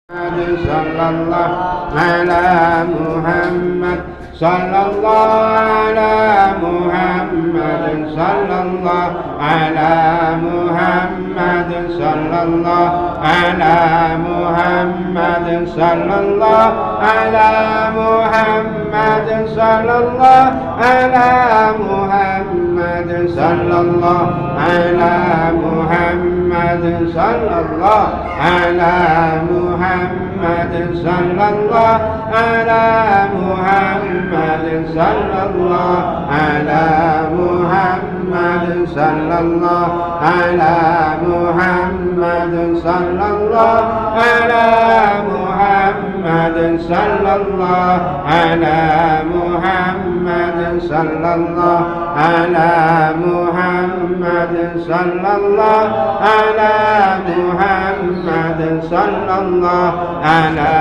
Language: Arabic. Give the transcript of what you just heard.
صلى الله على محمد صلى الله على محمد صلى الله على محمد صلى الله على محمد صلى الله على محمد صلى الله على محمد صلى الله على محمد صلى الله على محمد صلى الله على محمد صلى الله على محمد صلى الله على محمد صلى الله على محمد صلى الله على محمد صلى الله على محمد صلى الله على محمد صلى الله على